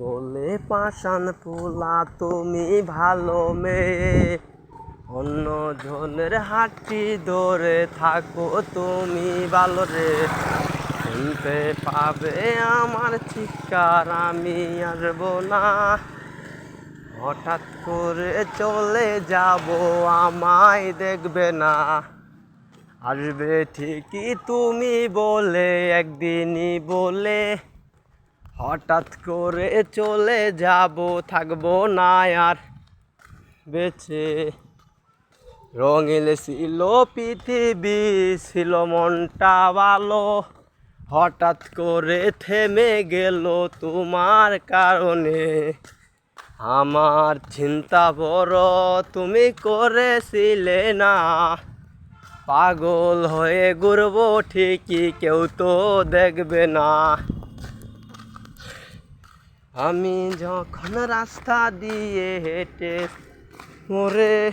বলে পাষাণ পোলা তুমি ভালো মেয়ে, অন্য জনের হাঁটি ধরে থাকো তুমি ভালো রে। শুনতে পাবে আমার চিৎকার আমি আসবো না, হঠাৎ করে চলে যাব আমায় দেখবে না। আসবে ঠিকই তুমি বলে একদিনই বলে, হঠাৎ করে চলে যাব থাকবো না আর বেঁচে। রঙিন ছিল পৃথিবী ছিল মনটা ভালো, হঠাৎ করে থেমে গেল তোমার কারণে। আমার চিন্তা বড় তুমি করেছিলে না, পাগল হয়ে ঘুরবো ঠিকই কেউ তো দেখবে না। আমি যখন রাস্তা দিয়ে হেঁটে মোরে